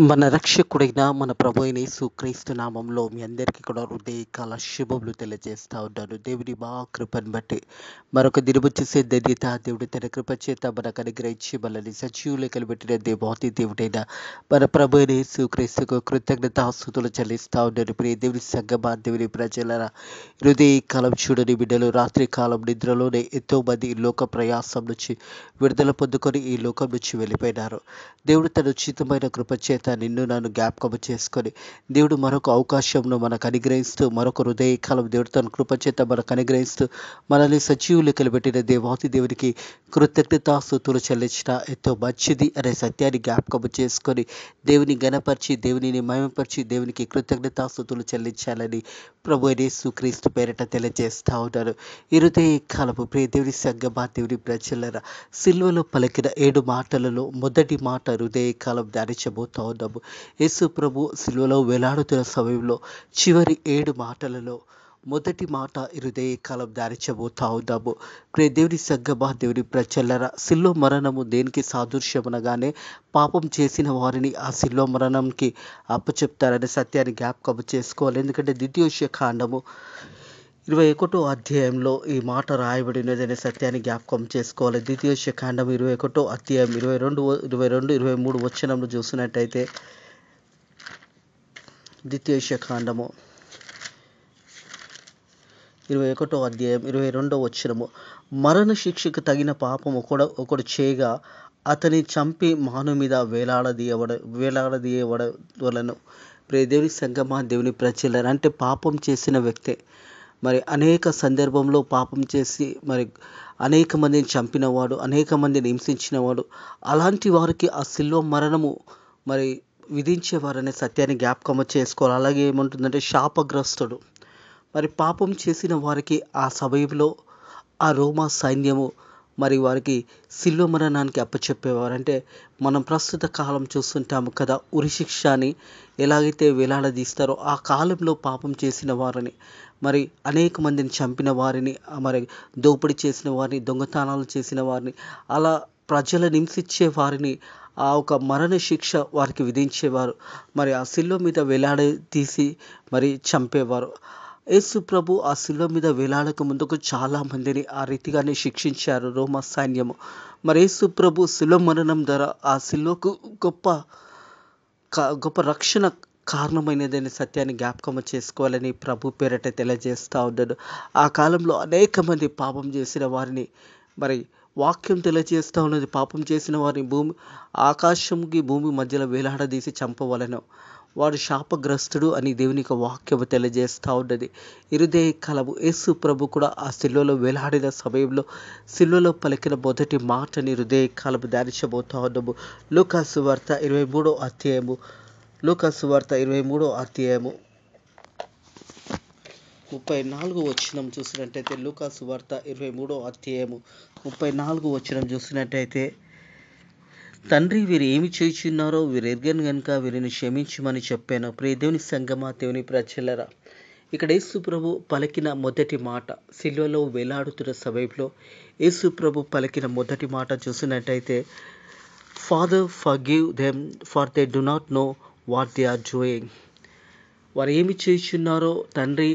మన రక్షకుడైన మన ప్రభు అయిన యేసుక్రీస్తు నామంలో మీ అందరికీ కూడా హృదయకాల శుభములు తెలియజేస్తా ఉన్నాను. దేవుని మా కృపను బట్టి మరొక దినము చూసే ధన్యత దేవుడి తన కృప చేత మనకు అనుగ్రహించి మనల్ని సజీవులు పెట్టిన దేవాతి దేవుడైన మన ప్రభు అయిన యేసుక్రీస్తుకు కృతజ్ఞతాస్తుతులు చెల్లిస్తా ఉన్నాను. ప్రియ దేవుని సంగమా, దేవుని ప్రజల హృదయకాలం చూడని బిడ్డలు రాత్రి కాలం నిద్రలోనే ఎంతో మంది ఈ లోక ప్రయాసం నుంచి విడుదల పొందుకొని ఈ లోకం నుంచి వెళ్ళిపోయినారు. దేవుడు తన ఉచితమైన కృప చేత నిన్ను నన్ను జ్ఞాపకం చేసుకొని దేవుడు మరొక అవకాశంను మనకు అనుగ్రహిస్తూ మరొక హృదయకాలం దేవుడు తన కృప చేత మనకు అనుగ్రహిస్తూ మనల్ని సజీవులు పెట్టిన దేవాతి దేవునికి కృతజ్ఞతాస్తుతులు చెల్లించిన ఎంతో మంచిది అనే సత్యాన్ని జ్ఞాపకం చేసుకొని దేవుని గణపరిచి దేవునిని మహిమపరిచి దేవునికి కృతజ్ఞతాస్తుతులు చెల్లించాలని ప్రభు యేసుక్రీస్తు పేరిట తెలియజేస్తా ఉన్నారు. ఈ హృదయకాలపు ప్రియ దేవుని సంగమా, దేవుని ప్రజలరా, సిల్వలో పలికిన 7 మాటలలో మొదటి మాట హృదయకాలం ధ్యానించబోతా ఉన్నాము. యేసు ప్రభు సిల్వలో వేలాడుతున్న సమయంలో చివరి 7 మాటలలో మొదటి మాట హృదయకాలం ధ్యానించబోతా ఉన్నాము. ప్రియ దేవుని సంగమా, దేవుని ప్రజలరా, సిల్వ మరణము దేనికి సాదృశ్యమనగానే పాపం చేసిన వారిని ఆ సిల్వ మరణంకి అప్పచెప్తారనే సత్యాన్ని జ్ఞాపకం చేసుకోవాలి. ఎందుకంటే ద్వితీయోపదేశకాండము 21 అధ్యాయంలో ఈ మాట రాయబడినదనే సత్యాన్ని జ్ఞాపకం చేసుకోవాలి. ద్వితీయోపదేశకాండం 21 అధ్యాయం 22, 23 వచనంలో చూసినట్టయితే, ద్వితీయోపదేశకాండము 21 అధ్యాయం 22 వచనము, మరణ శిక్షకు తగిన పాపం ఒకడు చేయగా అతని చంపి మాను మీద వేలాడదీయవలను. ప్రియ దేవుని సంగమా, దేవుని ప్రజలను, అంటే పాపం చేసిన వ్యక్తే మరి అనేక సందర్భంలో పాపం చేసి మరి అనేక మందిని చంపినవాడు, అనేక మందిని హింసించినవాడు, అలాంటి వారికి ఆ సిల్వ మరణము మరి విధించేవారనే సత్యాన్ని జ్ఞాపకం చేసుకోవాలి. అలాగే ఏముంటుందంటే శాపగ్రస్తుడు, మరి పాపం చేసిన వారికి ఆ సమయంలో ఆ రోమా సైన్యము మరి వారికి సిల్వ మరణానికి అప్పచెప్పేవారు. అంటే మనం ప్రస్తుత కాలం చూస్తుంటాము కదా, ఉరిశిక్ష అని ఎలాగైతే వేలాడదీస్తారో ఆ కాలంలో పాపం చేసిన వారిని, మరి అనేక మందిని చంపిన వారిని, మరి దోపిడీ చేసిన వారిని, దొంగతనాలు చేసిన వారిని, అలా ప్రజలను హింసించే వారిని ఆ ఒక మరణ శిక్ష వారికి విధించేవారు. మరి ఆ సిల్వ మీద వేలాడదీసి మరి చంపేవారు. యేసు ప్రభు ఆ సిలువ మీద వేలాడక ముందుకు చాలా మందిని ఆ రీతిగానే శిక్షించారు రోమా సైన్యము. మరి యేసు ప్రభు సిలువ మరణం ద్వారా ఆ సిలువకు గొప్ప రక్షణ కారణమైనదనే సత్యాన్ని జ్ఞాపకం చేసుకోవాలని ప్రభు పేరట తెలియజేస్తూ ఉన్నాడు. ఆ కాలంలో అనేక మంది పాపం చేసిన వారిని మరి వాక్యం తెలియజేస్తూ ఉన్నది, పాపం చేసిన వారిని ఆకాశంకి భూమి మధ్యలో వేలాడదీసి చంపవలను, వాడు శాపగ్రస్తుడు అని దేవుని యొక్క వాక్యము తెలియజేస్తూ ఉన్నది. హృదయ కలము యేసు ప్రభు కూడా ఆ సిలువలో వేలాడిన సమయంలో సిలువలో పలికిన మొదటి మాటని హృదయ కాలము ధ్యానించబోతా ఉన్నాము. లూకాసు వార్త 23 అధ్యాయము 34 వచనం చూసినట్టయితే, లూకాసు వార్త 23 అధ్యాయము 34 వచనం చూసినట్టయితే, తండ్రి వీరు ఏమి చేయుచున్నారో వీరు ఎరగను గనుక వీరిని క్షమించమని చెప్పాను. ప్రియ దేవుని సంగమా, దేవుని ప్రజలరా, ఇక్కడ యేసు ప్రభు పలికిన మొదటి మాట, సిలువలో వేలాడుతున్న సమయంలో యేసు ప్రభు పలికిన మొదటి మాట చూసినట్టయితే, Father forgive them for they do not know what they are doing. వారు ఏమి చేయుచున్నారో తండ్రి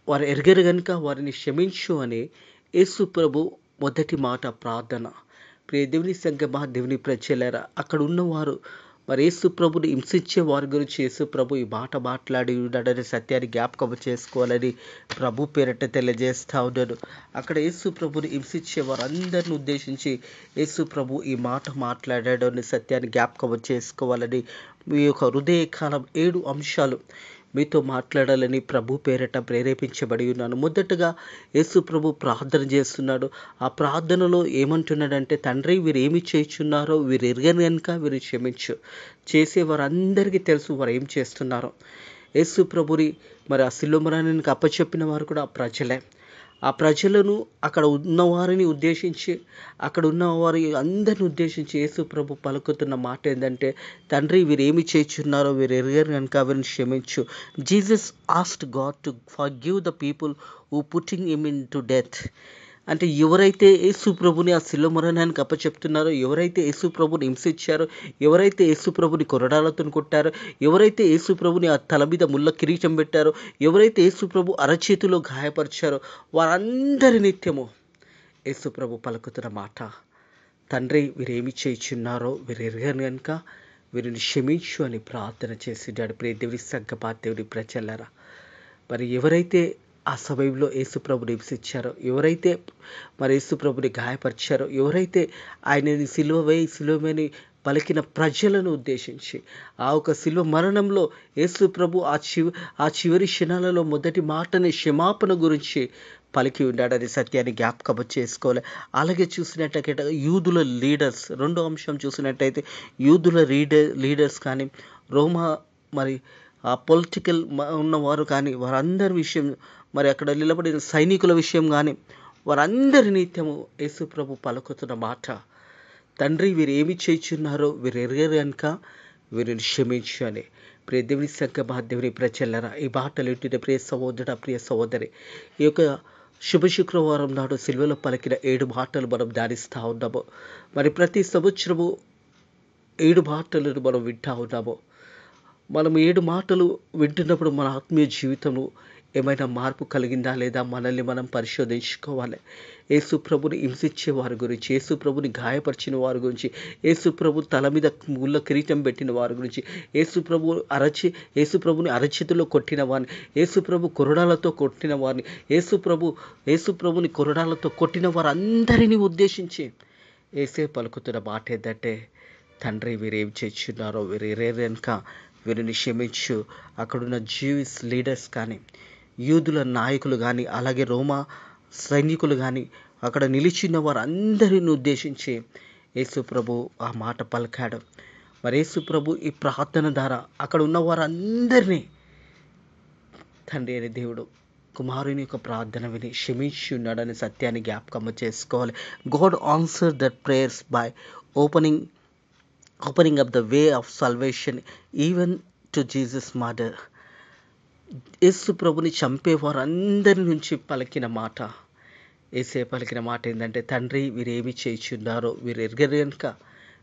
వారు ఎరగరు గనుక వారిని క్షమించు అని యేసు ప్రభు మొదటి మాట ప్రార్థన. ప్రియ దేవుని సంగమా, దేవుని ప్రజలారా, అక్కడ ఉన్నవారు మరి యేసు ప్రభుని హింసించే వారి గురించి యేసు ప్రభు ఈ మాట మాట్లాడి ఉన్నాడనే సత్యాన్ని జ్ఞాపకం చేసుకోవాలని ప్రభు పేరట తెలియజేస్తూ ఉన్నాడు. అక్కడ యేసు ప్రభుని హింసించే వారందరిని ఉద్దేశించి యేసు ప్రభు ఈ మాట మాట్లాడాడు అనే సత్యాన్ని జ్ఞాపకం చేసుకోవాలని మీ యొక్క హృదయకాలం 7 అంశాలు మీతో మాట్లాడాలని ప్రభు పేరట ప్రేరేపించబడి ఉన్నాను. మొదటగా యేసు ప్రభు ప్రార్థన చేస్తున్నాడు. ఆ ప్రార్థనలో ఏమంటున్నాడంటే, తండ్రి వీరు ఏమి చేయుచున్నారో వీరు ఎరగను కనుక వీరు క్షమించు. చేసేవారందరికీ తెలుసు వారు ఏం చేస్తున్నారో. యేసు ప్రభుని మరి ఆ సిలువ మరణానికి అప్పచెప్పిన వారు కూడా ప్రజలే. ఆ ప్రజలను అక్కడ ఉన్నవారిని ఉద్దేశించి, అక్కడ ఉన్నవారి అందరిని ఉద్దేశించి యేసు ప్రభు పలుకుతున్న మాట ఏంటంటే, తండ్రి వీరు ఏమి చేయుచున్నారో వీరు ఎరగరు కనుక వీరిని క్షమించు. Jesus asked God to forgive the people who putting him in to death. అంటే ఎవరైతే యేసు ప్రభుని ఆ శిలువ మరణానికి అప్పచెప్తున్నారో, ఎవరైతే యేసు ప్రభుని హింసించారో, ఎవరైతే యేసు ప్రభుని కొరడాలతో కొట్టారో, ఎవరైతే యేసు ప్రభుని ఆ తల మీద ముళ్ళ కిరీటం పెట్టారో, ఎవరైతే యేసు ప్రభు అరచేతిలో గాయపరిచారో, వారందరి నిత్యము యేసు ప్రభు పలుకుతున్న మాట, తండ్రి వీరేమి చేయుచున్నారో వీరు ఎరగరు గనుక వీరిని క్షమించు అని ప్రార్థన చేసిండాడు. ప్రియ దేవుని సంగమా, దేవుని ప్రజలారా, మరి ఎవరైతే ఆ సమయంలో యేసుప్రభుని హింసించారో, ఎవరైతే మరి యేసుప్రభుని గాయపరిచారో, ఎవరైతే ఆయనని సిలువని పలికిన ప్రజలను ఉద్దేశించి ఆ ఒక శిలువ మరణంలో యేసుప్రభు ఆ చివరి క్షణాలలో మొదటి మాటని క్షమాపణ గురించి పలికి ఉన్నాడని సత్యాన్ని జ్ఞాపకం చేసుకోవాలి. అలాగే చూసినట్టయితే యూదుల లీడర్స్, రెండో అంశం చూసినట్టయితే యూదుల లీడర్స్ కానీ, రోమా మరి ఆ పొలిటికల్ ఉన్నవారు కానీ, వారందరి విషయం, మరి అక్కడ నిలబడిన సైనికుల విషయం కానీ, వారందరి నిత్యము యేసుప్రభు పలుకుతున్న మాట, తండ్రి వీరు ఏమి చేయుచున్నారో వీరు ఎరగరు కనుక వీరిని క్షమించు అని. ప్రియ దేవుని సంగమా, దేవుని ప్రజలారా, ఈ మాటలు వింటున్న ప్రియ సహోదరుడా, ప్రియ సహోదరి, ఈ యొక్క శుభ శుక్రవారం నాడు సిలువలో పలికిన 7 మాటలు మనం ధ్యానిస్తూ ఉన్నాము. మరి ప్రతి సంవత్సరము 7 మాటలను మనం వింటూ ఉన్నాము. మనం 7 మాటలు వింటున్నప్పుడు మన ఆత్మీయ జీవితంలో ఏమైనా మార్పు కలిగిందా లేదా మనల్ని మనం పరిశోధించుకోవాలి. యేసు ప్రభుని హింసించే వారి గురించి, యేసు ప్రభుని గాయపరిచిన వారి గురించి, యేసు ప్రభు తల మీద ముళ్ళ కిరీటం పెట్టిన వారి గురించి, యేసు ప్రభుని అరచేతిలో కొట్టిన వారిని, యేసు ప్రభు కొరడాలతో కొట్టిన వారిని, యేసు ప్రభుని కొరడాలతో కొట్టిన వారందరినీ ఉద్దేశించి యేసే పలుకుతున్న మాట ఏంటంటే, తండ్రి వీరేం చేస్తున్నారో వీరు ఎరగరు గనుక వీరిని క్షమించు. అక్కడున్న జ్యూయిష్ లీడర్స్ కానీ, యూదుల నాయకులు కానీ, అలాగే రోమా సైనికులు కానీ, అక్కడ నిలిచిన వారందరిని ఉద్దేశించి యేసు ప్రభు ఆ మాట పలికాడు. మరి యేసు ప్రభు ఈ ప్రార్థన ద్వారా అక్కడ ఉన్న వారందరినీ తండ్రి అయిన దేవుడు కుమారుని యొక్క ప్రార్థన విని క్షమించి ఉన్నాడని సత్యాన్ని జ్ఞాపకం చేసుకోవాలి. God answer that prayers by opening up the way of salvation even to Jesus' mother. యేసు ప్రభుని చంపే వారందరి నుంచి పలికిన మాట, యేసే పలికిన మాట ఏంటంటే, తండ్రి వీరేమి చేయుచున్నారో వీరు ఎరగరు గనుక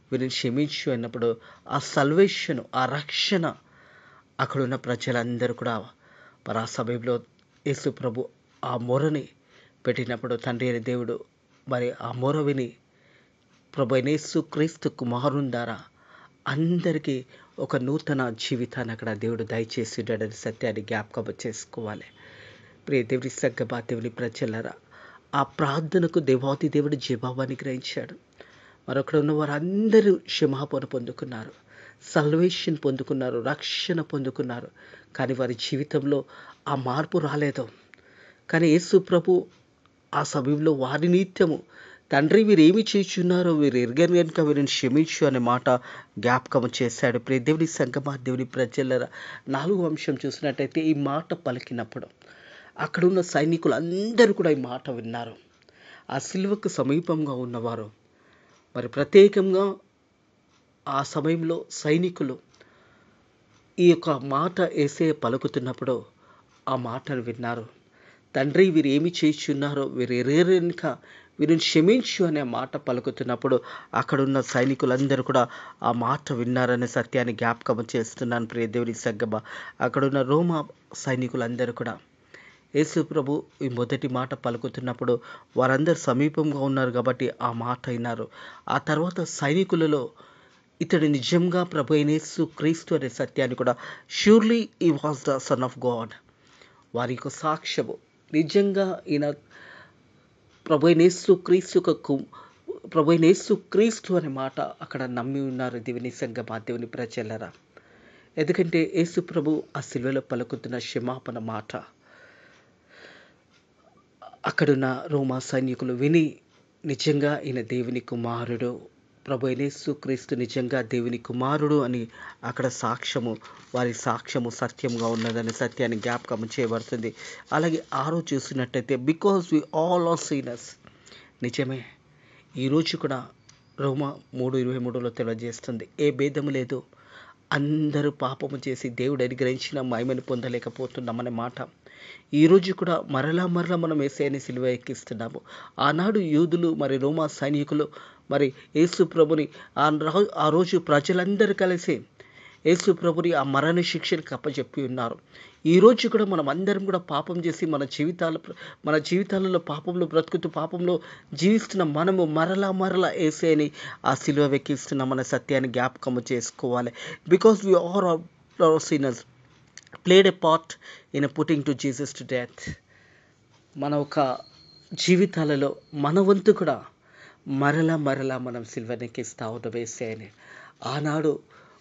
వీరిని క్షమించు అన్నప్పుడు ఆ సల్వేషన్, ఆ రక్షణ అక్కడున్న ప్రజలందరూ కూడా మరి ఆ సమయంలో యేసు ప్రభు ఆ మొరని పెట్టినప్పుడు తండ్రి అయిన దేవుడు మరి ఆ మొర విని ప్రభు అయిన యేసుక్రీస్తు కుమారుని ద్వారా అందరికీ ఒక నూతన జీవితాన్ని అక్కడ దేవుడు దయచేసిండని సత్యాన్ని జ్ఞాపకం చేసుకోవాలి. ప్రియ దేవుని సంగమా, దేవుని ప్రజలారా, ఆ ప్రార్థనకు దేవాది దేవుడు జవాబుని గ్రహించాడు. మరొకడు ఉన్న వారందరూ క్షమాపణ పొందుకున్నారు, సల్వేషన్ పొందుకున్నారు, రక్షణ పొందుకున్నారు. కానీ వారి జీవితంలో ఆ మార్పు రాలేదు. కానీ యేసు ప్రభు ఆ సమయంలో వారి నిత్యము, తండ్రి వీరేమి చేయుచున్నారో వీరు ఎరగరు గనుక వీరిని క్షమించు అనే మాట జ్ఞాపకం చేశాడు. ప్రియ దేవుని సంగమా, దేవుని ప్రజలారా, 4వ అంశం చూసినట్టయితే ఈ మాట పలికినప్పుడు అక్కడున్న సైనికులు అందరూ కూడా ఈ మాట విన్నారు. ఆ సిలువకు సమీపంగా ఉన్నవారు మరి ప్రత్యేకంగా ఆ సమయంలో సైనికులు ఈ యొక్క మాట యేసయ్య పలుకుతున్నప్పుడు ఆ మాటను విన్నారు. తండ్రి వీరు ఏమి చేయుచున్నారో వీరు ఎరగరు గనుక వీరిని క్షమించు అనే మాట పలుకుతున్నప్పుడు అక్కడున్న సైనికులందరూ కూడా ఆ మాట విన్నారనే సత్యాన్ని జ్ఞాపకం చేస్తున్నాను. ప్రియ దేవుని సంగమా, అక్కడున్న రోమా సైనికులందరూ కూడా యేసు ప్రభు ఈ మొదటి మాట పలుకుతున్నప్పుడు వారందరూ సమీపంగా ఉన్నారు కాబట్టి ఆ మాట అయినారు. ఆ తర్వాత సైనికులలో ఇతడు నిజంగా ప్రభు అయిన యేసు క్రీస్తు అనే సత్యాన్ని కూడా, ష్యూర్లీ ఈ was the son of God, వారి యొక్క సాక్ష్యము నిజంగా ఈయన ప్రభు అయిన యేసు క్రీస్తు అనే మాట అక్కడ నమ్మి ఉన్నారు. దేవుని సంగమా, దేవుని ప్రజలారా, ఎందుకంటే యేసు ప్రభు ఆ సిలువలో పలుకుతున్న క్షమాపణ మాట అక్కడున్న రోమా సైనికులు విని నిజంగా ఈయన దేవుని కుమారుడు, ప్రభు అయిన యేసు క్రీస్తు నిజంగా దేవుని కుమారుడు అని అక్కడ వారి సాక్ష్యము సత్యంగా ఉన్నదని సత్యాన్ని జ్ఞాపకం చేయబడుతుంది. అలాగే 6 చూసినట్టయితే because we all are sinners, నిజమే ఈరోజు కూడా రోమా 3:23లో తెలియజేస్తుంది, ఏ భేదము లేదు, అందరూ పాపము చేసి దేవుడు అనుగ్రహించిన మహిమను పొందలేకపోతున్నామనే మాట. ఈరోజు కూడా మరలా మరలా మనం యేసయ్యని సిలువ ఎక్కిస్తున్నాము. ఆనాడు యూదులు మరి రోమా సైనికులు మరి యేసు ప్రభుని ఆ రోజు ప్రజలందరూ కలిసి యేసు ప్రభుని ఆ మరణ శిక్షకి అప్పచెప్పి ఉన్నారు. ఈరోజు కూడా మనం అందరం కూడా పాపం చేసి మన జీవితాలలో పాపంలో బ్రతుకుతూ పాపంలో జీవిస్తున్న మనము మరలా మరలా యేసయ్యని ఆ సిలువ వెక్కిస్తున్నామన్న సత్యాన్ని జ్ఞాపకము చేసుకోవాలి. Because we are sinners played a part in putting to Jesus to death. మన ఒక జీవితాలలో మన వంతు కూడా మరలా మరలా మనం సిల్వనెక్కిస్తూ ఉన్నాం యేసయ్యని. ఆనాడు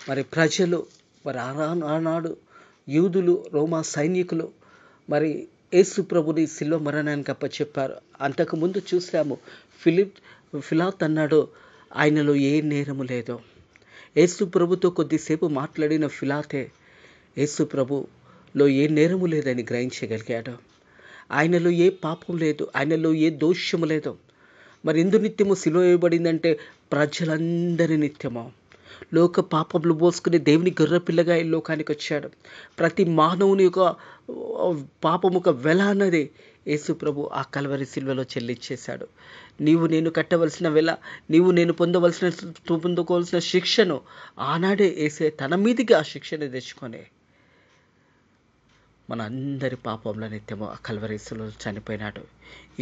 మరి ప్రజలు మరి ఆనాడు యూదులు రోమా సైనికులు మరి యేసు ప్రభుని సిలువ మరణానికి అప్పచెప్పారు. అంతకుముందు చూసాము పిలాతు అన్నాడు ఆయనలో ఏ నేరము లేదో. యేసు ప్రభుతో కొద్దిసేపు మాట్లాడిన పిలాతే యేసు ప్రభులో ఏ నేరము లేదని గ్రహించగలిగాడు. ఆయనలో ఏ పాపం లేదు, ఆయనలో ఏ దోషము లేదు. మరి ఎందు నిత్యము సిలువ వేయబడిందంటే ప్రజలందరి నిత్యము లోక పాపములు మోసుకుని దేవుని గొర్రెపిల్లగా ఈ లోకానికి వచ్చాడు. ప్రతి మానవుని యొక్క పాపము ఒక వెల అన్నది యేసు ప్రభు ఆ కల్వరి సిలువలో చెల్లించేశాడు. నీవు నేను కట్టవలసిన వెల, నీవు నేను పొందుకోవాల్సిన శిక్షను ఆనాడే యేసయ్య తన మీదికి ఆ శిక్షను తెచ్చుకొని మన అందరి పాపంలో నిత్యము ఆ కల్వరి సిలువలో చనిపోయినాడు.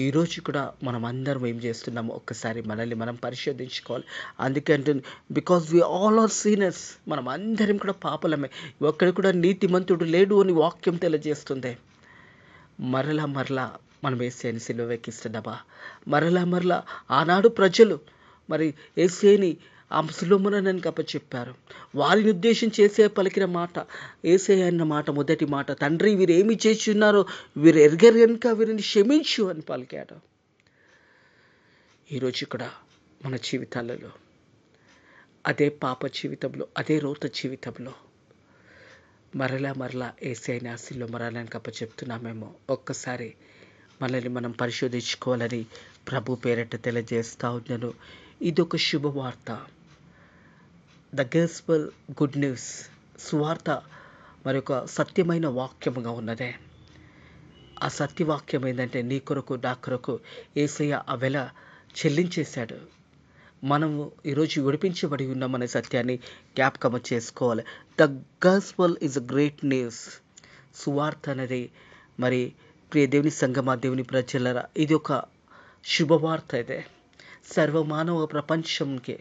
ఈరోజు కూడా మనం అందరం ఏం చేస్తున్నామో ఒక్కసారి మనల్ని మనం పరిశోధించుకోవాలి. అందుకే అంటుంది బికాజ్ వి ఆల్ ఆర్ సీనర్స్. మనం అందరం కూడా పాపలమే, ఒక్కడు కూడా నీతిమంతుడు లేడు అని వాక్యం తెలియజేస్తుంది. మరలా మరలా మనం యేసయ్యని సిలువ ఎక్కిస్తున్నామా? మరలా మరలా ఆనాడు ప్రజలు మరి యేసయ్యని ఆ సిలువ మరణానికి అప్పచెప్పారు. వారిని ఉద్దేశించి యేసయ్య పలికిన మాట, యేసయ్య అన్న మాట, మొదటి మాట, తండ్రి వీరు ఏమి చేస్తున్నారో వీరు ఎరగరు గనుక వీరిని క్షమించు అని పలికాడు. ఈరోజు కూడా మన జీవితాలలో అదే పాప జీవితంలో, అదే రోత జీవితంలో మరలా మరలా యేసయ్యని ఆ సిలువ మరణానికి అప్పచెప్తున్నామేమో ఒక్కసారి మనల్ని మనం పరిశోధించుకోవాలని ప్రభు పేరిట తెలియజేస్తా ఉన్నాను. ఇదొక శుభవార్త. ద గాస్పెల్ గుడ్ న్యూస్, సువార్త మరి ఒక సత్యమైన వాక్యముగా ఉన్నదే. ఆ సత్యవాక్యం ఏంటంటే నీ కొరకు నా కొరకు యేసయ్య ఆ వెల చెల్లించేశాడు. మనము ఈరోజు విడిపించబడి ఉన్నామనే సత్యాన్ని జ్ఞాపకం చేసుకోవాలి. The gospel is a great news. సువార్త అనేది మరి ప్రియ దేవుని సంగమా, దేవుని ప్రజలరా, ఇది ఒక శుభవార్త. ఇదే సర్వమానవ ప్రపంచంకి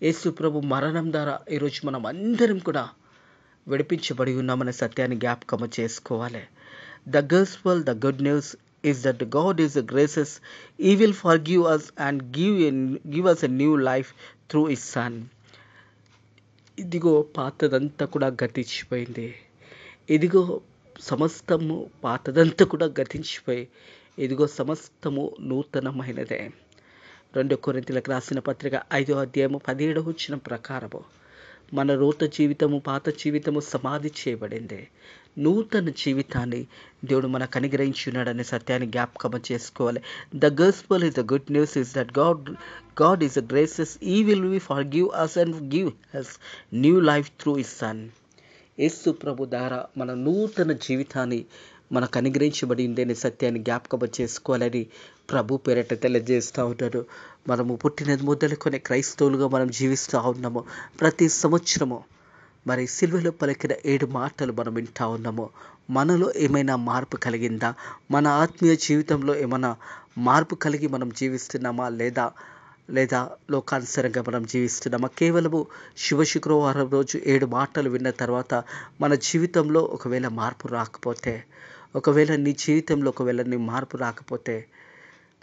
యేసు ప్రభు మరణం ద్వారా ఈరోజు మనం అందరం కూడా విడిపించబడి ఉన్నామనే సత్యాన్ని జ్ఞాపకం చేసుకోవాలి. The gospel, the good news is that God is gracious. He will forgive us and give us a new life through His Son. ఇదిగో పాతదంతా కూడా గతించిపోయింది. ఇదిగో సమస్తము పాతదంతా కూడా గతించిపోయి ఇదిగో సమస్తము నూతనమైనదే. 2 కొరింథీయులకు రాసిన పత్రిక 5వ అధ్యాయము 17వ వచనం ప్రకారము మన రోత జీవితము, పాత జీవితము సమాధి చేయబడింది. నూతన జీవితాన్ని దేవుడు మనకు అనుగ్రహించున్నాడనే సత్యాన్ని జ్ఞాపకం చేసుకోవాలి. The gospel is the good news is that God is gracious. He will forgive us and give us new life through his son. Yesu ప్రభు ద్వారా మన నూతన జీవితాన్ని మనకు అనుగ్రహించబడింది అనే సత్యాన్ని జ్ఞాపకం చేసుకోవాలని ప్రభు పేరిట తెలియజేస్తూ ఉంటారు. మనము పుట్టినది మొదలుకొని క్రైస్తవులుగా మనం జీవిస్తూ ఉన్నాము. ప్రతి సంవత్సరము మరి సిలువలో పలికిన 7 మాటలు మనం వింటూ ఉన్నాము. మనలో ఏమైనా మార్పు కలిగిందా? మన ఆత్మీయ జీవితంలో ఏమైనా మార్పు కలిగి మనం జీవిస్తున్నామా లేదా లోకానుసారంగా మనం జీవిస్తున్నామా? కేవలము శుక్రవారం రోజు 7 మాటలు విన్న తర్వాత మన జీవితంలో ఒకవేళ మార్పు రాకపోతే, ఒకవేళ నీ జీవితంలో నీ మార్పు రాకపోతే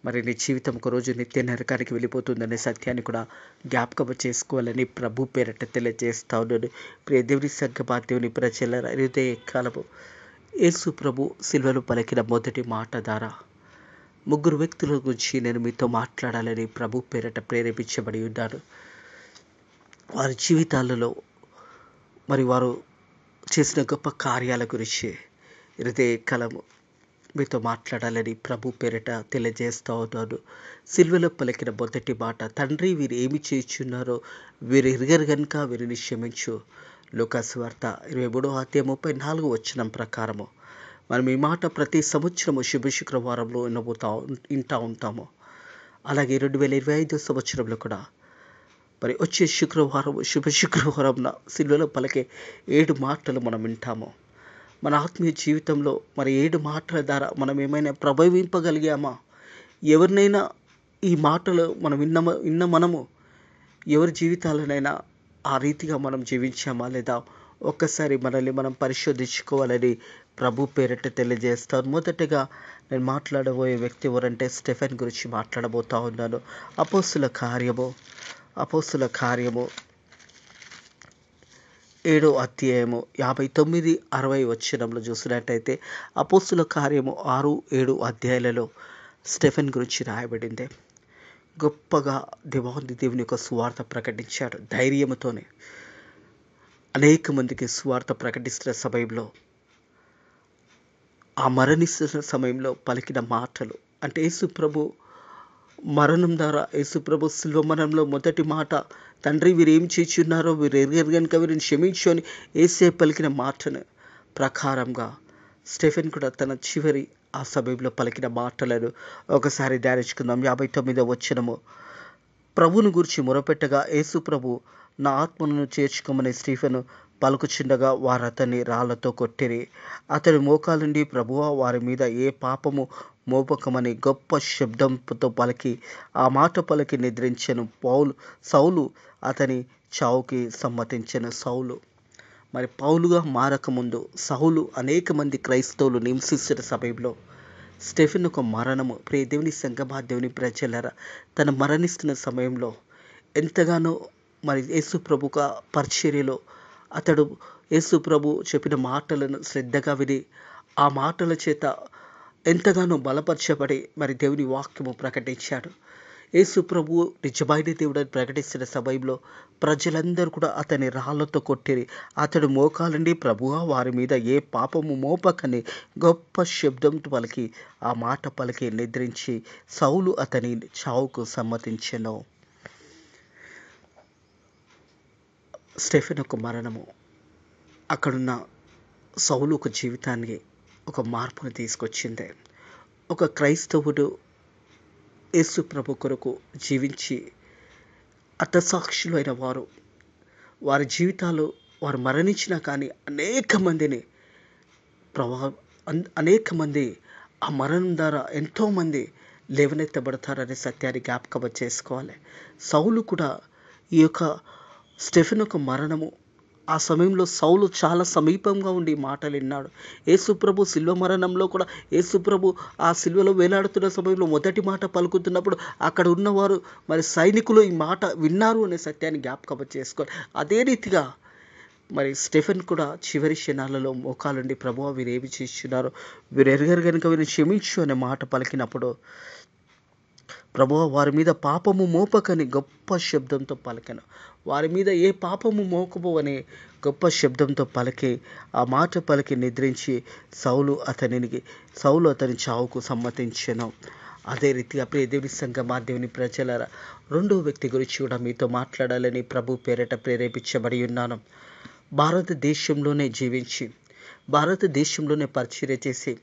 మరి నీ జీవితం ఒకరోజు నిత్య నరకానికి వెళ్ళిపోతుందనే సత్యాన్ని కూడా జ్ఞాపకం చేసుకోవాలని ప్రభు పేరిట తెలియజేస్తా ఉన్నాడు. ప్రియ దేవుని సంగమా, దేవుని ప్రజల హృదయ కాలము యేసు ప్రభు సిలువలో పలికిన మొదటి మాట ద్వారా 3 వ్యక్తుల గురించి నేను మీతో మాట్లాడాలని ప్రభు పేరిట ప్రేరేపించబడి ఉన్నాను. వారి జీవితాలలో మరి వారు చేసిన గొప్ప కార్యాల గురించి హృదయ కాలము మీతో మాట్లాడాలని ప్రభు పేరిట తెలియజేస్తూ ఉన్నాను. సిలువలో పలికిన మొదటి మాట, తండ్రి వీరు ఏమి చేయుచున్నారో వీరు ఎరుగరు గనుక వీరిని క్షమించు. లూకా సువార్త 23వ అధ్యాయం 34వ వచనం ప్రకారము మనం ఈ మాట ప్రతి సంవత్సరము శుభ శుక్రవారంలో వింటూ ఉంటాము. అలాగే 2025 సంవత్సరంలో కూడా మరి వచ్చే శుక్రవారం శుభ శుక్రవారంన సిలువలో పలికే 7 మాటలు మనం వింటాము. మన ఆత్మీయ జీవితంలో మరి 7 మాటల ద్వారా మనం ఏమైనా ప్రభావింపగలిగామా? ఎవరినైనా ఈ మాటలు మనం విన్న మనము ఎవరి జీవితాలనైనా ఆ రీతిగా మనం జీవించామా లేదా ఒక్కసారి మనల్ని మనం పరిశోధించుకోవాలని ప్రభు పేరిట తెలియజేస్తాను. మొదటగా నేను మాట్లాడబోయే వ్యక్తి ఎవరంటే స్టెఫెన్ గురించి మాట్లాడబోతా ఉన్నాను. అపోస్తుల కార్యము 7వ అధ్యాయము 59, 60 వచనంలో చూసినట్టయితే అపోస్తుల కార్యము 6, 7 అధ్యాయాలలో స్టెఫెన్ గురించి రాయబడింది. గొప్పగా దేవుని యొక్క సువార్త ప్రకటించాడు. ధైర్యంతోనే అనేక మందికి సువార్త ప్రకటిస్తున్న సమయంలో ఆ మరణిస్తున్న సమయంలో పలికిన మాటలు అంటే యేసుప్రభు మరణం ద్వారా యేసుప్రభు శిలువ మరణంలో మొదటి మాట, తండ్రి వీరేం చేయుచున్నారో వీరు ఎరుగరు గనుక వీరిని క్షమించు అని యేసే పలికిన మాటను ప్రకారంగా స్టెఫెన్ కూడా తన చివరి ఆ సమయంలో పలికిన మాటలను ఒకసారి ధ్యానించుకుందాం. 59వ వచనము. ప్రభువును గూర్చి మొరపెట్టగా యేసు ప్రభు నా ఆత్మను చేర్చుకోమని స్టీఫెను పలుకుచుండగా వారు అతన్ని రాళ్లతో కొట్టిరి. అతడి మోకాలుండి ప్రభువా వారి మీద ఏ పాపము మోపకమని గొప్ప శబ్దంతో పలికి ఆ మాట పలికి నిద్రించెను. సౌలు అతని చావుకి సమ్మతించెను. మరి పౌలుగా మారకముందు సౌలు అనేక మంది క్రైస్తవులు నివసిస్తున్న సమయంలో స్టెఫెన్ ఒక మరణము ప్రియ దేవుని సంగమా దేవుని ప్రజలరా తను మరణిస్తున్న సమయంలో ఎంతగానో మరి యేసు ప్రభుక పరిచర్యలో అతడు యేసు ప్రభు చెప్పిన మాటలను శ్రద్ధగా విని ఆ మాటల చేత ఎంతగానో బలపరచబడి మరి దేవుని వాక్యము ప్రకటించాడు. యేసు ప్రభు నిజమైన దేవుడని ప్రకటిస్తున్న సమయంలో ప్రజలందరూ కూడా అతని రాళ్లతో కొట్టిరి. అతడు మోకాలండి ప్రభువా వారి మీద ఏ పాపము మోపకని గొప్ప శబ్దంతో పలికి ఆ మాట పలికి నిద్రించి సౌలు అతని చావుకు సమ్మతించెను. స్టెఫెన్ ఒక మరణము అక్కడున్న సౌలు ఒక జీవితానికి ఒక మార్పును తీసుకొచ్చింది. ఒక క్రైస్తవుడు యేసు ప్రభు కొరకు జీవించి హతసాక్షులు అయిన వారి జీవితాలు వారు మరణించినా కానీ అనేక మంది ఆ మరణం ద్వారా ఎంతోమంది లేవనెత్తబడతారనే సత్యాన్ని జ్ఞాపకం చేసుకోవాలి. సౌలు కూడా ఈ యొక్క స్టెఫెన్ యొక్క మరణము ఆ సమయంలో సౌలు చాలా సమీపంగా ఉండి మాటలు విన్నాడు. యేసుప్రభు శిల్వ మరణంలో కూడా యేసుప్రభు ఆ శిల్వలో వేలాడుతున్న సమయంలో మొదటి మాట పలుకుతున్నప్పుడు అక్కడ ఉన్నవారు మరి సైనికులు ఈ మాట విన్నారు అనే సత్యాన్ని జ్ఞాపకం చేసుకోవాలి. అదే రీతిగా మరి స్టెఫెన్ కూడా చివరి క్షణాలలో మోకాలుండి ప్రభువా వీరు ఏమి చేస్తున్నారు వీరు ఎరుగరు కనుక వీరిని క్షమించు అనే మాట పలికినప్పుడు ప్రభువా వారి మీద పాపము మోపకని గొప్ప శబ్దంతో పలికెను. వారి మీద ఏ పాపము మోపవు అనే గొప్ప శబ్దంతో పలికి ఆ మాట పలికి నిద్రించి సౌలు అతని చావుకు సమ్మతించెను. అదే రీతిగా ప్రియ దేవుని సంగమా దేవుని ప్రజలారా రెండో వ్యక్తి గురించి కూడా మీతో మాట్లాడాలని ప్రభు పేరిట ప్రేరేపించబడి ఉన్నాను. భారతదేశంలోనే జీవించి భారతదేశంలోనే పరిచర్య చేసి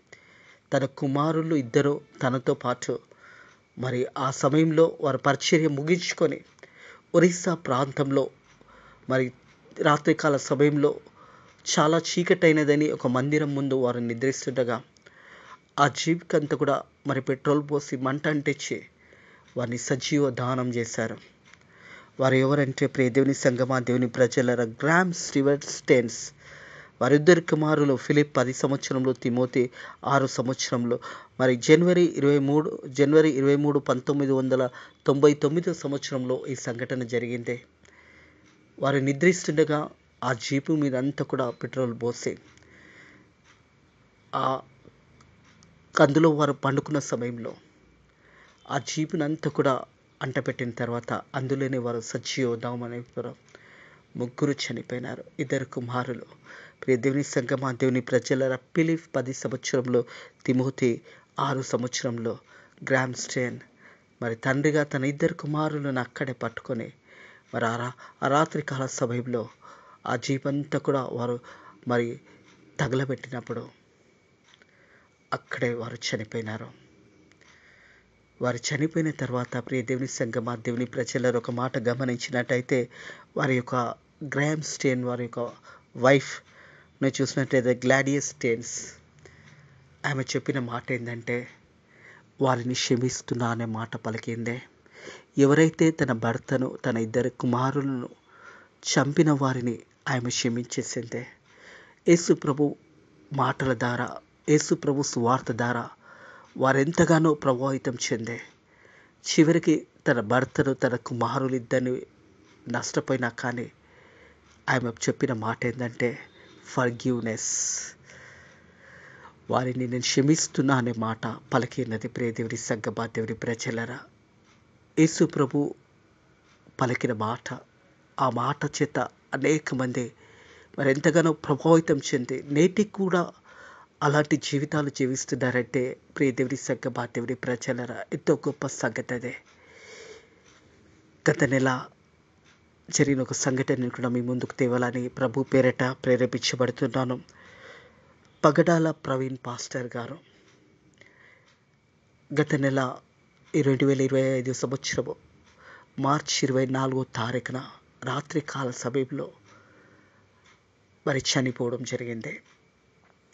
తన కుమారులు ఇద్దరు తనతో పాటు మరి ఆ సమయంలో వారి పరిచర్య ముగించుకొని ఒరిస్సా ప్రాంతంలో మరి రాత్రికాల సమయంలో చాలా చీకటైనదని ఒక మందిరం ముందు వారు నిద్రిస్తుండగా ఆ జీవికంతా కూడా మరి పెట్రోల్ పోసి మంట అంటించి వారిని సజీవ దానం చేశారు. వారు ఎవరంటే ప్రియ దేవుని సంగమా దేవుని ప్రజల గ్రామ్ స్టీవర్ట్ స్టెన్స్. వారిద్దరి కుమారులు ఫిలిప్ 10 సంవత్సరంలో, తిమోతి 6 సంవత్సరంలో. మరి జనవరి 23, 1999 సంవత్సరంలో ఈ సంఘటన జరిగింది. వారు నిద్రిస్తుండగా ఆ జీపు మీద అంతా కూడా పెట్రోల్ పోసి ఆ కందులో వారు పండుకున్న సమయంలో ఆ జీపునంతా కూడా అంటపెట్టిన తర్వాత అందులోనే వారు సజీవోదామనేవారు. 3 చనిపోయినారు. 2 కుమారులు. ప్రియ దేవుని సంగమా దేవుని ప్రజల ఫిలిప్ 10 సంవత్సరంలో, తిమోతి 6 సంవత్సరంలో. గ్రామ్ స్టెయిన్ మరి తండ్రిగా తన 2 కుమారులను అక్కడే పట్టుకొని మరి ఆ రాత్రికాల సమయంలో ఆ జీపంతా కూడా వారు మరి తగలబెట్టినప్పుడు అక్కడే వారు చనిపోయినారు. వారు చనిపోయిన తర్వాత ప్రియ దేవుని సంగమా, దేవుని ప్రజలలో ఒక మాట గమనించినట్టయితే వారి యొక్క గ్రాహం స్టెయిన్ వారి యొక్క వైఫ్‌ని చూసినట్టయితే గ్లాడియస్ స్టెయిన్స్ ఆమె చెప్పిన మాట ఏందంటే, వారిని క్షమిస్తున్నా అనే మాట పలికిందే. ఎవరైతే తన భర్తను, తన 2 కుమారులను చంపిన వారిని ఆమె క్షమించేసిందే. యేసు ప్రభు మాటల ద్వారా, యేసు ప్రభు సువార్త ద్వారా వారెంతగానో ప్రభావితం చెందే చివరికి తన భర్తను, తన కుమారులిద్దరిని నష్టపోయినా కానీ ఆమె చెప్పిన మాట ఏంటంటే ఫర్గివ్‌నెస్. వారిని నేను క్షమిస్తున్నా అనే మాట పలికినది. ప్రియ దేవుని సంగమా, దేవుని ప్రజలారా, యేసు ప్రభు పలికిన మాట, ఆ మాట చేత అనేక మంది మరి ఎంతగానో ప్రభావితం చెంది నేటికి కూడా అలాంటి జీవితాలు జీవిస్తున్నారంటే ప్రియ దేవుని సంగమా, దేవుని ప్రజలారా, ఎంతో గొప్ప సంగతి అదే. గత నెల జరిగిన ఒక సంఘటనను కూడా మీ ముందుకు తేవాలని ప్రభు పేరట ప్రేరేపించబడుతున్నాను. పగడాల ప్రవీణ్ పాస్టర్ గారు గత నెల 2025 సంవత్సరము మార్చి 24వ తారీఖున రాత్రి కాల సమయంలో మరి చనిపోవడం జరిగింది.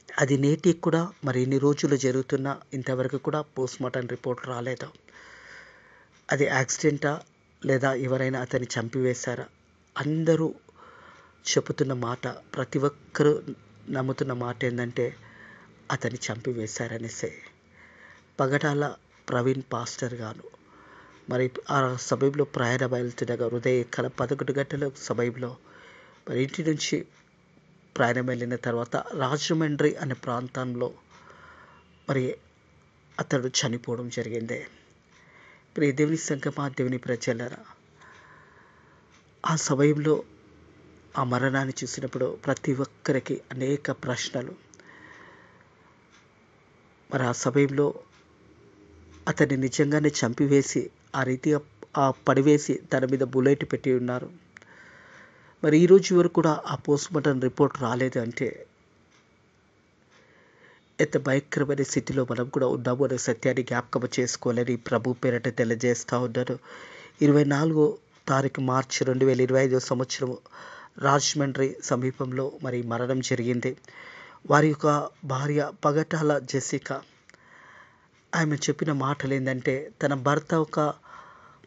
అది నేటికి కూడా మరి ఇన్ని రోజులు జరుగుతున్నా ఇంతవరకు కూడా పోస్ట్మార్టం రిపోర్ట్ రాలేదు. అది యాక్సిడెంటా లేదా ఎవరైనా అతన్ని చంపివేశారా? అందరూ చెబుతున్న మాట, ప్రతి ఒక్కరూ నమ్ముతున్న మాట ఏంటంటే అతన్ని చంపివేశారనేసే. పగడాల ప్రవీణ్ పాస్టర్ గారు మరి ఆ సమయంలో ప్రయాణ బయలుతుండగా ఉదయకాల 11 గంటల సమయంలో మరి ఇంటి నుంచి ప్రయాణం వెళ్ళిన తర్వాత రాజమండ్రి అనే ప్రాంతంలో మరి అతడు చనిపోవడం జరిగింది. ప్రియ దేవుని సంగమా, దేవుని ప్రజలారా, ఆ సమయంలో ఆ మరణాన్ని చూసినప్పుడు ప్రతి ఒక్కరికి అనేక ప్రశ్నలు. మరి ఆ సమయంలో అతన్ని నిజంగానే చంపివేసి ఆ రీతిగా పడివేసి తన మీద బుల్లెట్ పెట్టి ఉన్నారు. మరి ఈరోజు వరకు కూడా ఆ పోస్ట్మార్టం రిపోర్ట్ రాలేదు అంటే ఎంత భయంకరమైన స్థితిలో మనం కూడా ఉన్నాము అనే సత్యాన్ని జ్ఞాపకం చేసుకోవాలని ప్రభు పేరట తెలియజేస్తూ ఉన్నాను. 24వ తారీఖు మార్చి 2025 సంవత్సరం రాజమండ్రి సమీపంలో మరి మరణం జరిగింది. వారి యొక్క భార్య పగటాల జెసికా ఆమె చెప్పిన మాటలు ఏంటంటే, తన భర్త ఒక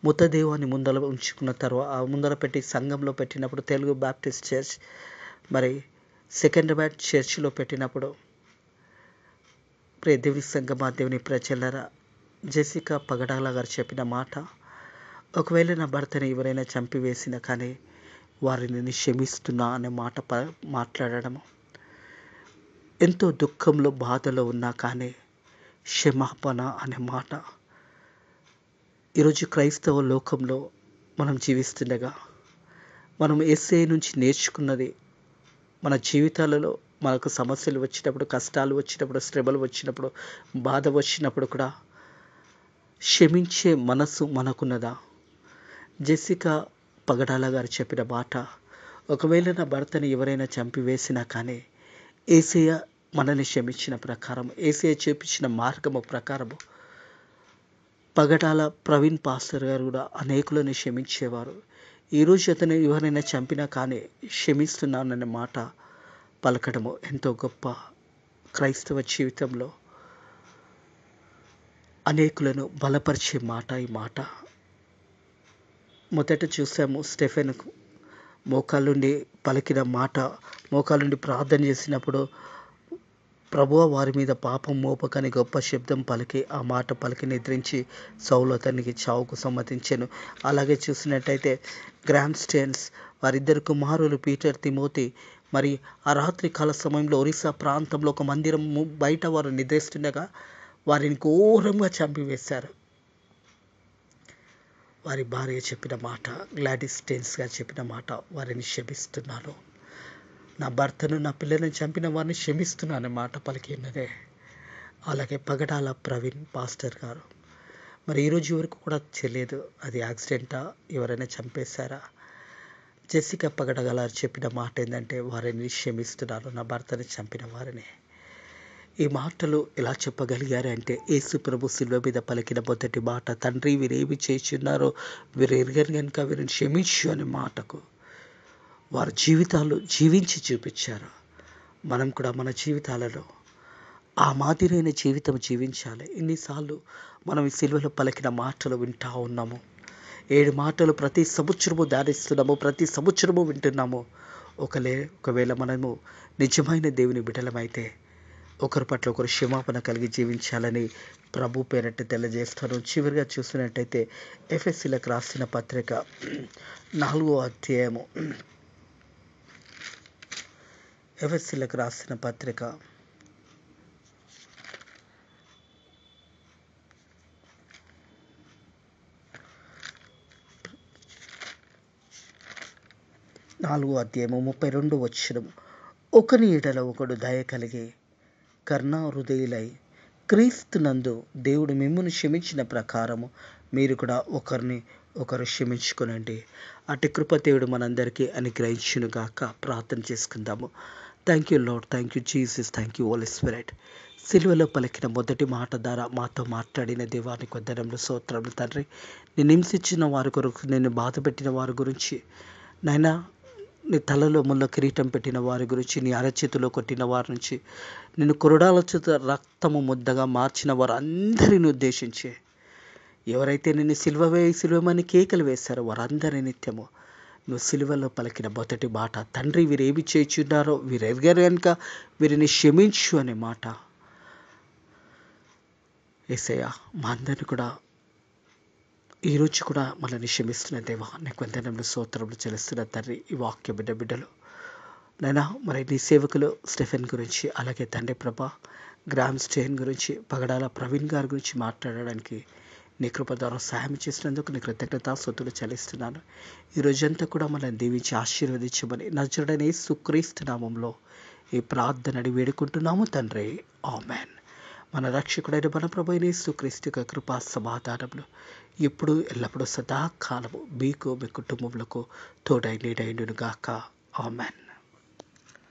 మృతదేహాన్ని ముందర ఉంచుకున్న తర్వాత ముందర పెట్టి సంఘంలో పెట్టినప్పుడు, తెలుగు బాప్టిస్ట్ చర్చ్ మరి సెకండ్ బ్యాట్ చర్చ్లో పెట్టినప్పుడు ప్రియ దేవుని సంగమా, దేవుని ప్రజలారా, జెసికా పగడాల గారు చెప్పిన మాట, ఒకవేళ నా భర్తని ఎవరైనా చంపివేసినా కానీ వారిని క్షమిస్తున్నా అనే మాట మాట్లాడడము, ఎంతో దుఃఖంలో బాధలో ఉన్నా కానీ క్షమాపణ అనే మాట. ఈరోజు క్రైస్తవ లోకంలో మనం జీవిస్తుండగా మనం యేసయ్య నుంచి నేర్చుకున్నది, మన జీవితాలలో మనకు సమస్యలు వచ్చినప్పుడు, కష్టాలు వచ్చినప్పుడు, శ్రమలు వచ్చినప్పుడు, బాధ వచ్చినప్పుడు కూడా క్షమించే మనసు మనకున్నదా? జెసికా పగడాల గారు చెప్పిన మాట, ఒకవేళ నా భర్తని ఎవరైనా చంపివేసినా కానీ యేసయ్య మనల్ని క్షమించిన ప్రకారం, యేసయ్య చూపించిన మార్గము ప్రకారము పగడాల ప్రవీణ్ పాస్టర్ గారు కూడా అనేకులను క్షమించేవారు. ఈరోజు అతను ఎవరైనా చంపినా కానీ క్షమిస్తున్నాననే మాట పలకడము ఎంతో గొప్ప. క్రైస్తవ జీవితంలో అనేకులను బలపరిచే మాట ఈ మాట. మొదట చూసాము స్టెఫెన్కు మోకాళ్ళుండి పలికిన మాట, మోకాళ్ళుండి ప్రార్థన చేసినప్పుడు ప్రభువా వారి మీద పాపం మోపకని గొప్ప శబ్దం పలికి ఆ మాట పలికి నిద్రించి సౌలు అతనికి చావుకు సమ్మతించెను. అలాగే చూసినట్టయితే గ్రాహం స్టెయిన్స్ వారిద్దరు కుమారులు పీటర్, తిమోతి మరి ఆ రాత్రి కాల సమయంలో ఒరిస్సా ప్రాంతంలో ఒక మందిరం బయట వారు నిద్రిస్తుండగా వారిని ఘోరంగా చంపివేశారు. వారి భార్య చెప్పిన మాట, గ్లాడిస్ స్టెయిన్స్ గారు చెప్పిన మాట, వారిని క్షమిస్తున్నాను, నా భర్తను నా పిల్లలను చంపిన వారిని క్షమిస్తున్నాను మాట పలికినదే. అలాగే పగడాల ప్రవీణ్ పాస్టర్ గారు మరి ఈరోజు వరకు కూడా తెలియదు అది యాక్సిడెంటా, ఎవరైనా చంపేశారా? జెసికా పగడాల చెప్పిన మాట ఏంటంటే, వారిని క్షమిస్తున్నాను, నా భర్తని చంపిన వారిని. ఈ మాటలు ఎలా చెప్పగలిగారు అంటే యేసు ప్రభు శిలువ మీద పలికిన మొదటి మాట, తండ్రి వీరేమి చేయుచున్నారో వీరు ఎరుగరు గనుక వీరిని క్షమించు అనే మాటకు వారి జీవితాలు జీవించి చూపించారు. మనం కూడా మన జీవితాలలో ఆ మాదిరైన జీవితం జీవించాలి. ఇన్నిసార్లు మనం ఈ సిలువలో పలికిన మాటలు వింటా ఉన్నాము. 7 మాటలు ప్రతి సంవత్సరము ధ్యానిస్తున్నాము, ప్రతి సంవత్సరము వింటున్నాము. ఒకవేళ మనము నిజమైన దేవుని బిడ్డలమైతే ఒకరి పట్ల ఒకరు క్షమాపణ కలిగి జీవించాలని ప్రభు పేరట తెలియజేస్తాను. చివరిగా చూసినట్టయితే ఎఫెసీలకు రాసిన పత్రిక 4వ అధ్యాయము, ఎఫెసీలకు రాసిన పత్రిక 4వ అధ్యాయము 32వ వచనం, ఒకని ఎడల ఒకడు దయ కలిగి కరుణా హృదయులై క్రీస్తునందు దేవుడు మిమ్మును క్షమించిన ప్రకారము మీరు కూడా ఒకరిని ఒకరు క్షమించుకునండి. అటు కృప దేవుడు మనందరికీ అనుగ్రహించును గాక. ప్రార్థన చేసుకుందాము. Thank you Lord, thank you Jesus, thank you Holy Spirit. సిలువలో పలికిన మొదటి మాట ద్వారా మాతో మాట్లాడిన దేవానికి వందనములు, స్తోత్రములు తండ్రి. నేను హింసించిన వారి కొరకు, నేను బాధ పెట్టిన వారి గురించి నైనా, నీ తలలో ముళ్ళ కిరీటం పెట్టిన వారి గురించి, నీ అరచేతిలో కొట్టిన వారి నుంచి, నేను కొరడాల చేత రక్తము ముద్దగా మార్చిన వారు అందరిని ఉద్దేశించి, ఎవరైతే నిన్ను సిలువమని కేకలు వేశారో వారందరి నిత్యము నువ్వు సిలువలో పలికిన మొదటి మాట, తండ్రి వీరేమి చేయుచున్నారో వీరెవరు కనుక వీరిని క్షమించు అనే మాట యేసయ్యా మా అందరిని కూడా ఈరోజు కూడా మనల్ని క్షమిస్తున్న దేవా నీకు వందనములు, స్తోత్రములు చెల్లిస్తున్న తండ్రి. ఈ వాక్య బిడ్డలు నైనా మరి నీ సేవకులు స్టెఫెన్ గురించి, అలాగే తండ్రి ప్రభా గ్రామ్ స్టేన్ గురించి, పగడాల ప్రవీణ్ గారి గురించి మాట్లాడడానికి నీ కృప ద్వారా సహాయం చేసినందుకు నీ కృతజ్ఞతాస్తుతులు చెల్లిస్తున్నాను. ఈ రోజంతా కూడా మనల్ని దీవించి ఆశీర్వదించమని నజరుడైన యేసుక్రీస్తు నామములో ఈ ప్రార్థన అడిగి వేడుకుంటున్నాము తండ్రి. ఆమేన్. మన రక్షకుడైన మన ప్రభువైన యేసుక్రీస్తు యొక్క కృపా సమాధానములు ఎప్పుడు ఎల్లప్పుడూ సదాకాలము మీకు మీ కుటుంబములకు తోడై నీడైండును గాక. ఆమేన్.